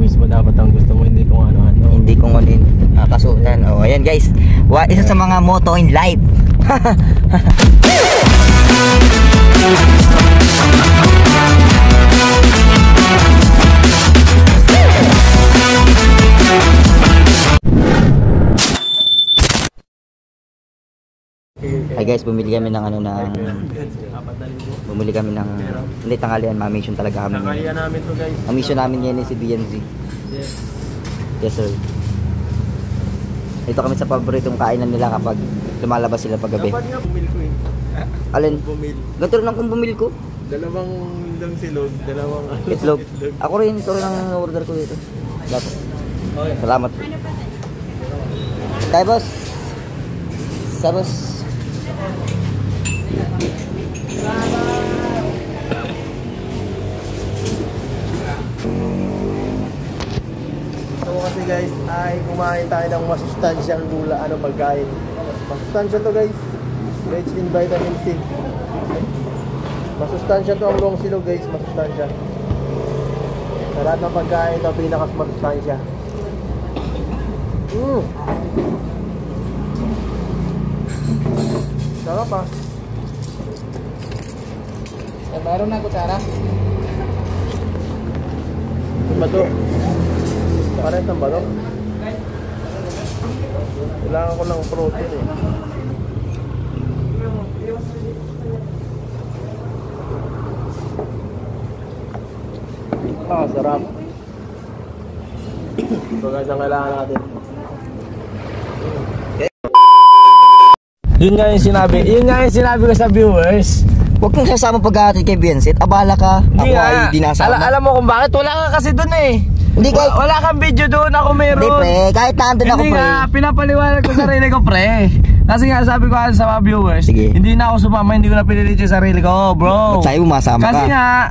mismo dapat ang gusto mo, hindi kung ano-ano. Hindi kung ano yung kasuotan. Oh, ayan guys. Isa sa mga motto in life. Hi guys, bumili kami ng hindi tanghalian, ma-mission talaga kami. Tanghalian namin to guys. Ang mission namin ngayon si BNZ. Yes. Yes sir. Ito kami sa paboritong kainan nila kapag lumalabas sila paggabi. Dapat nga bumili ko eh. Alin? Bumili. Ganito rin ang kung bumili ko. Dalawang lang silog, dalawang Itlog. Ako rin, ito rin ang order ko dito. Dapat. Okay. Salamat. Kaya boss. Sa boss. So kasi guys, ay kumain tayo ng masustansyang pagkain. Masustansya to guys. Rich in vitamin C. Masustansya to ang long silog guys, masustansya. Sa lahat ng pagkain ito, pinakas masustansya. Sarap ah. Meron na kutsara? Ano ba to? Parang ba to? Kailangan ko ng protein eh. Sarap. So guys, ang kailangan natin. Yun nga yung sinabi ko sa viewers. Huwag kang sasama pag-ahatid kay Vincent. Abala ka. Hindi ako ay dinasama. Alam mo kung bakit? Wala ka kasi dun eh. Hindi kahit... Wala kang video doon, ako meron. Hindi pre, kahit nandun ako pre. Hindi nga, pinapaliwanag ko sarili ko pre. Kasi nga sabi ko sa mga viewers, sige, hindi na ako sumama, hindi ko na pinilit yung sarili ko, bro. Ba't sa'yo masama ka? Kasi nga,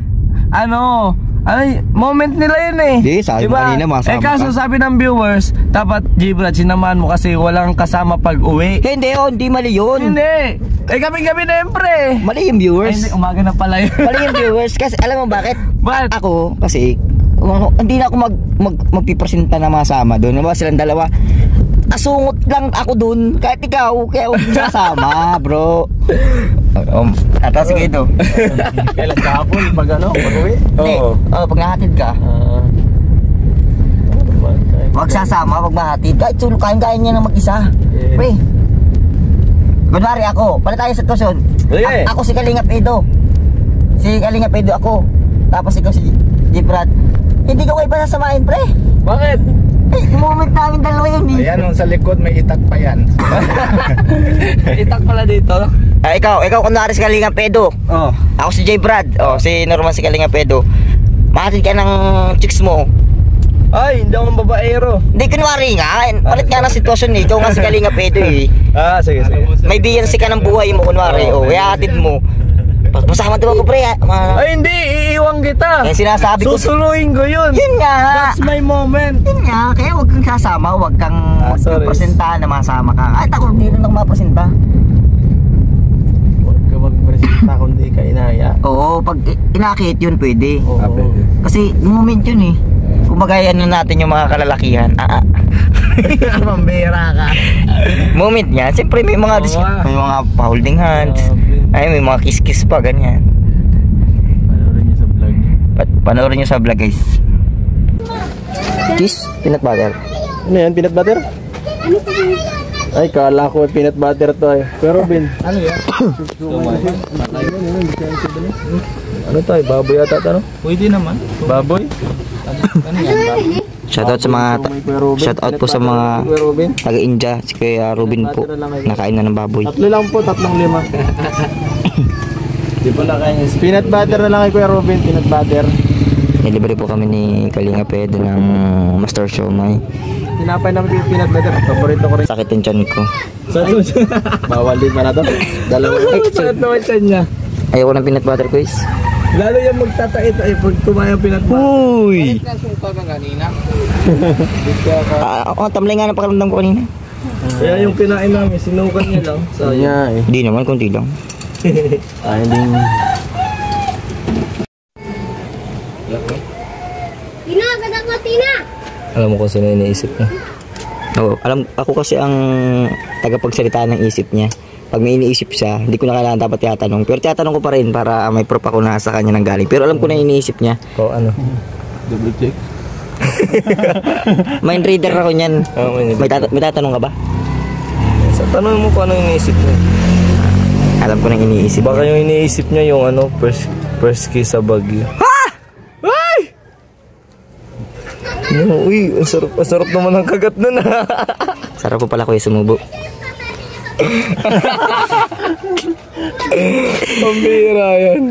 moment nila yun eh. Hindi, sabi mo kanina masama ka. Kaso sabi ng viewers, dapat G-Brad, sinamahan mo kasi walang kasama pag uwi. Hindi mali yun. Hindi. Gabi-gabi na yun pre. Mali yung viewers. Ay, hindi, umaga na pala yun. Mali yung viewers, kasi alam mo bakit? Bakit? Ako, kasi, hindi na ako magpipresenta na masama doon. Diba silang dalawa? Asungot lang ako doon. Kahit ikaw, kaya huwag sasama, bro. Ata sige ito. Kailan kahapon pag pag-uwi? Hindi. Pag nahatid ka. Huwag sasama, huwag mahatid. Kahit kain-kain niya na mag-isa. Pre. Kunwari ako, pala tayo sa sitwasyon. Ako si Kalinga Pedro. Si Kalinga Pedro ako. Tapos ikaw si G-Brad. Hindi ko kayo pa sasamahin, pre. Bakit? Moment namin dalawa yun eh. Ayan, sa likod may itak pa yan. Itak pala dito. Ikaw kunwari si Kalinga Pedro. Ako si J-Brad. Si Norman si Kalinga Pedro. Mahatid ka ng chicks mo. Ay, hindi ako babaero. Hindi, kunwari nga. Palit nga ng sitwasyon eh. Ikaw nga si Kalinga Pedro eh. Sige. May BNC ka ng buhay mo kunwari. Kaya hatid mo. Masama diba ko pre? Ay hindi, iiwan kita. Yan sinasabi ko. Susuluhin ko yun. Yun nga. That's my moment. Yun nga, kaya huwag kang sasama. Huwag kang magpresenta na masama ka. Ay, ako hindi rin ako mapresenta. Huwag ka magpresenta kung di ka inaya. Oo, pag inakit yun pwede. Oo. Kasi moment yun eh. Kumbaga natin yung mga kalalakihan. Mambira ka. Moment niya, siyempre may mga may mga holding hands. Ay, may mga kiss-kiss pa, ganyan. Panoorin niyo sa vlog. Panoorin niyo sa vlog, guys. Kiss, peanut butter. Ano yan, peanut butter? Ay, kala ko peanut butter to eh. Pero Bin, ano yan? Ano to eh, baboy ata ito, no? Pwede naman. Baboy? Ano yan, baboy? Shoutout po sa mga taga-India, si Kuya Robin po. Nakain na ng baboy. 3 lang po, 3-5. Di po na kaya. Peanut butter na lang kay Kuya Robin, peanut butter. Nilibre po kami ni Kalinga Pedro ng Master Siomai. Tinapay naman yung peanut butter, paborito ko rin. Sakit yung tiyan ko. Bawal din pa na to. Dalawa. Sakit naman tiyan niya. Ayoko ng peanut butter, guys. Lalo yung magtatait ay pag tumayang peanut butter. Uy! Nasuka ka kanina. Tamlay nga ng pakaramdam ko kanina. Kaya yung kinain namin, sinukan niya lang. So, Hindi naman, konti lang. hindi. Pino! Alam mo kung sino iniisip niya. Oo, ako kasi ang tagapagsalita ng isip niya. Pag may iniisip siya, hindi ko na kailangan dapat tiyatanong. Pero tiyatanong ko pa rin para may proof ako na sa kanya nang galing. Pero alam ko na iniisip niya. O ano? Double check. Mind reader ako niyan. Oh, May tatanong ka ba? Sa tanong mo kung ano iniisip niya. Alam ko na iniisip. Baka yung iniisip niya yung ano, first kiss sa Baguio. Ha! Ay! No, uy, ang sarap naman ang kagat nun ha. Sarap po pala kuya sumubo. Pambira yan.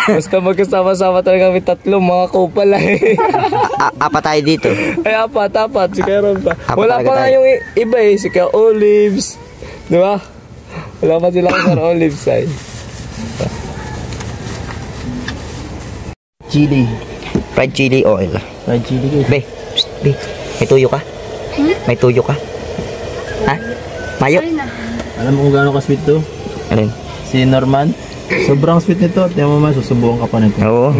Basta magkasama-sama talaga kami tatlo, mga kupal eh. Apat tayo dito. Ay, apat. Si Karon pa. Apat Wala pa nga tayo. yung iba eh, si Ka Olives. Di ba? Wala pa sila kung sa Olives ay. Chili. Fried chili oil. Fried chili guys. Be, be, may tuyo ka? May tuyo ka? Ha? Mayo? Alam mo kung gaano ka-sweet to? Alin? Si Norman. Sobrang sweet nito. Tingnan mo man, susubukan ka pa nito. Oo.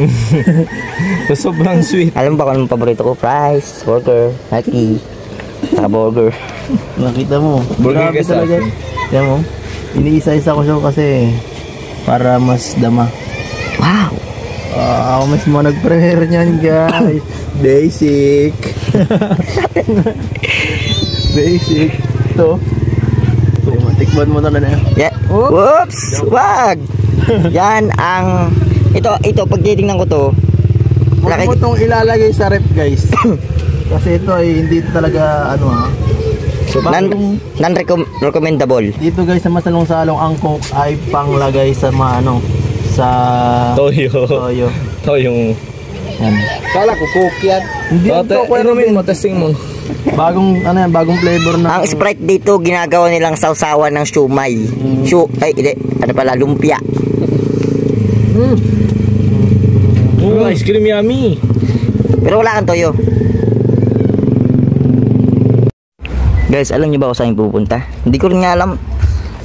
Sobrang sweet. Alam mo ba kung anong paborito ko? Fries, burger, hati, saka burger. Nakita mo. Burger Grabe ka sa talaga. akin. Tingnan mo. Iniisa-isa ko siya kasi para mas dama. Wow! Ako mismo nag-prepare niyan guys. Basic. Basic. Ito. Matikman mo na na. Yeah. Whoops! Wag! Yan ang... Ito, pag titingnan ko to... Huwag mo itong ilalagay sa rep guys. Kasi ito ay hindi talaga ano ha. So, non-recommendable. Dito guys sa masalong-salong ang coke ay panglagay sa mga ano sa Toyo. Toyong. Yan. Kala ko coke yan. Hindi ito Inumin mo, testing mo. bagong ano yan, bagong flavor na. Ang Sprite dito ginagawa nilang sawsawan ng siumay. Ano pala, lumpia. Oh, ice cream yummy. Pero wala kang toyo. Guys, alam niyo ba kung saan pupunta? Hindi ko rin nga alam.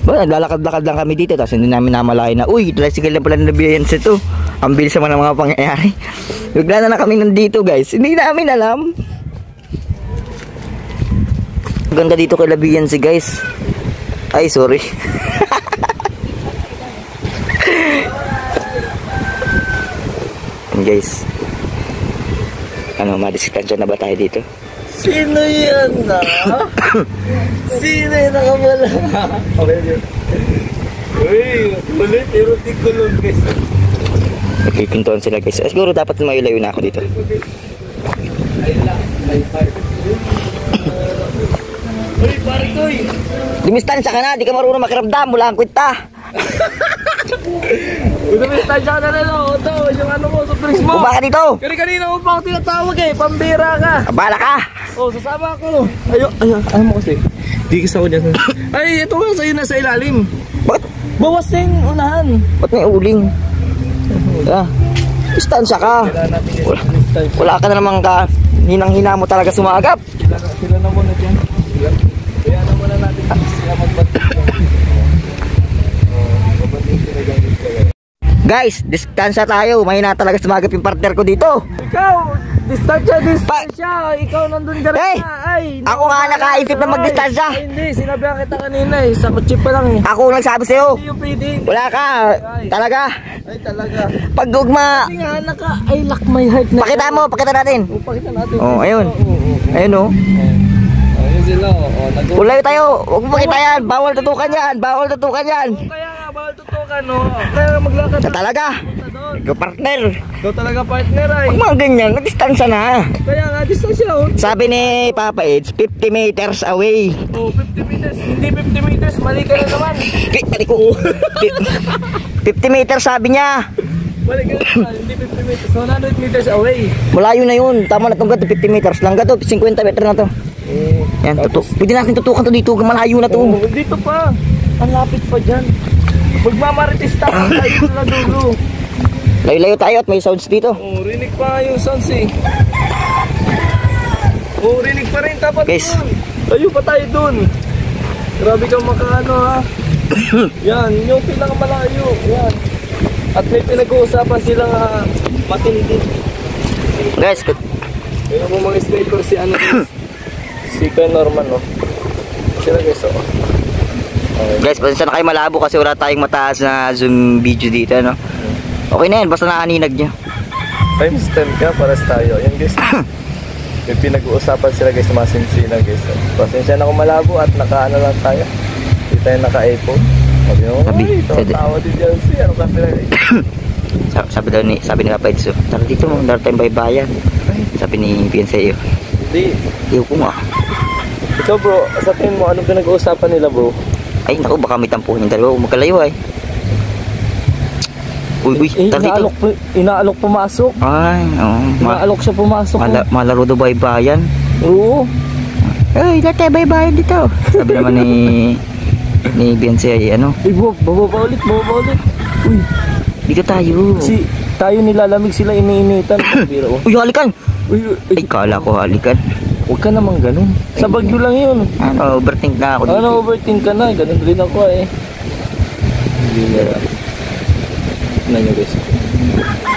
Naglalakad-lakad lang kami dito, tapos hindi namin namalayan na, uy, tricycle na pala nabiyayan sa ito. Ang bilis naman ng mga pangyayari. Bigla na kami nandito guys, hindi namin alam. Ganda dito kay Labian si guys. Ay, sorry. Guys, ano, madiskitansya na ba tayo dito? Sino yan na? Sino yan nakabala? Okay yun. Uy, ulit, pero di kulong guys. Nagpipintuan sila guys. Siguro dapat mayo-layo na ako dito. Uy, pare ko eh. Dumistansya ka na, di ka marunong makiramdam. Wala kang kwenta. Dumistansya ka na rin ako. Ito, yung ano mo, sa drinks mo. Bumaba ka dito. Kanina mo pa ako tinatawag eh. Pambira ka. Abala ka. Oh, sasama ako. Ayaw mo kasi. Di kasi ako dyan. Ay, ito nga sa'yo na sa ilalim. Bakit? Bawas na yung unahan. Ba't may uling? Distansya ka. Wala ka na namang hinang-hina mo talaga sumagap. Sila na muna dyan. Kaya na muna natin sila magbatik. Guys, distansya tayo. Mahina talaga sumagap yung partner ko dito. Ikaw, distansya. Ikaw nandun ka rin Hey! na. Ay, Ako nga nakaisip na magdistansya. Ay, hindi, sinabihan kita kanina eh. Sa kutsi pa lang eh. Ako nagsabi sa'yo. Hindi yung pwede. Wala ka. Talaga. Ay, talaga. Pag gugma. Hindi nga, I lock my heart na. Pakita natin. Pakita natin. Oh, ayun. Ayun oh. Ayun sila. Ulayo tayo. Huwag mo makita yan. Bawal tutukan yan. Bawal tutukan yan. Kaya nga, bawal tutukan no. Kaya maglakad Na talaga. Ikaw partner. Ikaw talaga partner ay. Huwag mga ganyan. Nagdistansya na. Kaya nga, distansya oh. Sabi ni Papa Eds, 50 meters away. Oh, 50 meters. Hindi 50 meters. Mali ka na naman. Pati ko. 50 meters sabi niya. Mali ka na naman. Hindi 50 meters. 100 meters away. Malayo na yun. Tama na itong gato, 50 meters lang gato. 50 meters na to. Yan, pwede natin tutukan to dito. Malayo na to. Oh, dito pa. Ang lapit pa dyan. Magmamaritis tayo na dulo. Layo-layo tayo at may sounds dito. Oh, rinig pa yung sounds eh. Oh, rinig pa rin. Dapat Guys. dun. Tayo pa tayo dun. Grabe kang makaano ha. Yan, yung pinakamalayo. Yan. At may pinag-uusapan silang matindi. Guys, Mayroon mo mga sniper si ano guys. Si Kuya Norman, no? Sila guys, oh. Okay. guys, pasensya na kayo malabo kasi wala tayong mataas na zoom video dito, no? Okay na yan, basta nakaninag nyo. Times 10 ka, paras tayo. Yan guys. May pinag-uusapan sila guys sa mga sinsinan guys. Pasensya na kung malabo at naka-ano lang tayo. Hindi tayo naka-iPhone. Tawa din dyan siya. Ano ka sabi ni Papa Edso, tara dito mo, dara tayong baybayan. Sabi ni Piansay, Hindi. iyo ko nga. Ikaw bro, sa tingin mo, anong pinag-uusapan nila bro? Ay naku, baka may tampuhin yung dalawa, magkalayo ay. Uy, tara dito. Inaalok pumasok. Ay, oo. Inaalok siya pumasok. Malaro daw baybayan. Oo. Ay, lahat tayo baybayan dito. Sabi naman ni Piansay ay ano. Uy, bababa ulit. Uy. Dito tayo. Kasi tayo nilalamig sila, iniinitan. Uy, halikan! Uy, Ay, kala ko halikan. huwag ka naman ganun. Sa Bagyo lang yun. Ano, overthink na ako dito. Ano, overthink ka na. Ganun rin ako eh. Hindi na. Tignan nyo guys.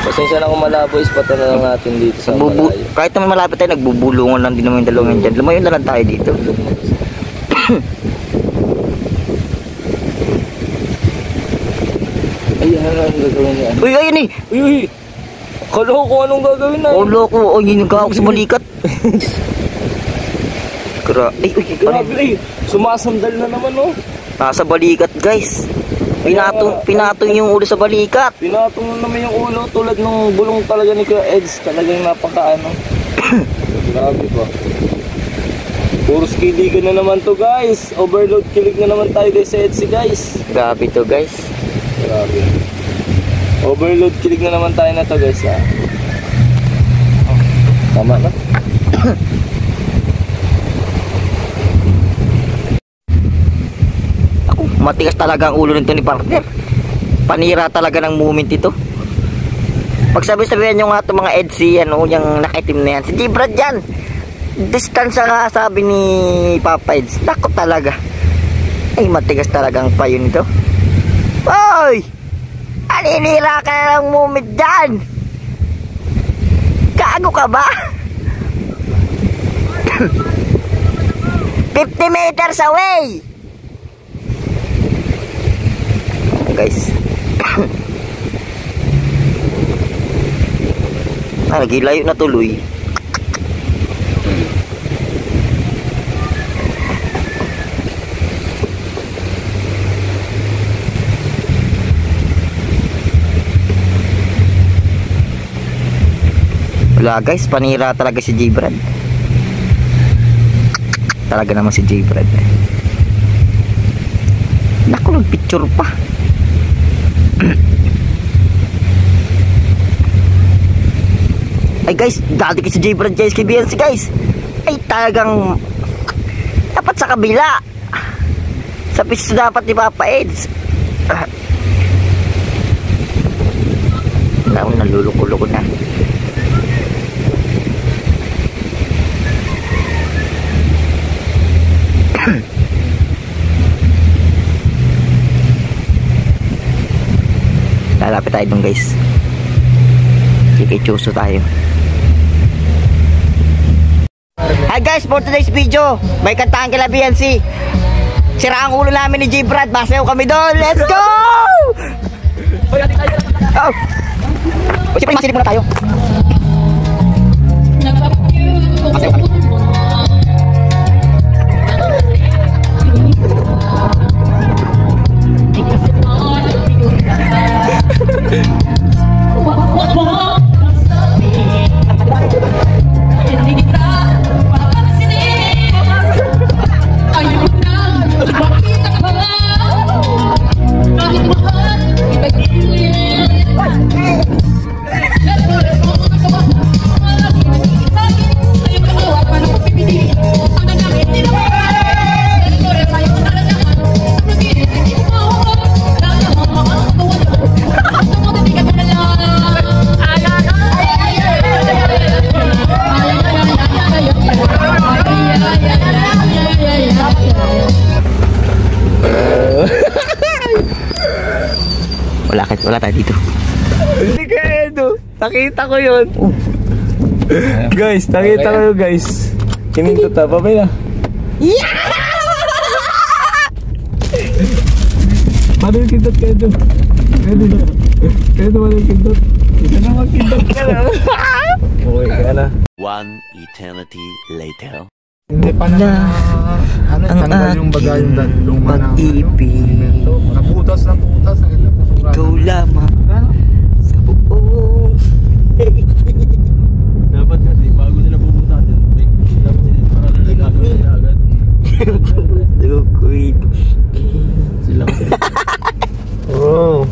Pasensya na kung malabo, ispatan na lang natin dito sa malayo. Kahit naman malapit tayo, nagbubulungan lang din naman yung dalawang dyan. Lumayon na lang tayo dito. Ayan, ang gagawin niya. Uy, ayun eh! Uy! Kala ko kung anong gagawin na. Oh, loko. Oh, yun yung gawak sa balikat. Ay, grabe eh. Sumasandal na naman oh. Nasa balikat guys. Pinatong yung ulo sa balikat. Pinatong na naman yung ulo tulad ng bulong talaga ni Kuya Eds. Talagang napakaano. Grabe pa. Puro skiligan na naman to guys. Overload kilig na naman tayo guys sa Etsy guys. Grabe to guys. Grabe. Overload kilig na naman tayo na to guys ha. Tama na. Ako, matigas talaga ang ulo nito ni partner. Panira talaga ng moment ito. Pagsabi-sabihan nyo nga itong mga Etsy, ano, yung nakitim na yan. Si Jibrad yan. Distansya nga sabi ni Papa Eds. Nako talaga. Ay, matigas talaga ang payo nito. Hoy! Aninira ka na ng moment dyan! Gago ka ba? 50 meters away! Guys. Nagilayo na tuloy. Wala guys, panira talaga si Jibrad. Talaga naman si Jibrad. Naku, nagpicture pa. Ay guys, dati kasi si Jibrad guys, kay BNC guys. Ay talagang dapat sa kabila. Sa piso dapat ni Papa Eds. Nalulukulo ko na. Lalapit tayo dun guys. Kikichuso tayo. Hi guys, for today's video may kantahan kila BNC. Sira ang ulo namin ni Jibrad. Basayaw kami doon. Let's go! Oh! O siyempre masilip muna tayo. Basayaw kami. Wala tayo dito. Hindi ka Edo. Nakita ko yun. Guys, nakita kayo guys. Kinindot na, babay na. Paano yung kindot kayo doon? Kaya naman yung kindot. Ito na magkindot ka na. Okay ka na. One eternity later. Hindi pa na tanggal yung bagay yung dalong pag-ibig. Naputas. Ikaw lamang sa buong Dapat kasi bago nila bubutasin, dapat sila para nagagawin nila agad. Dukoy. Sila. Oh.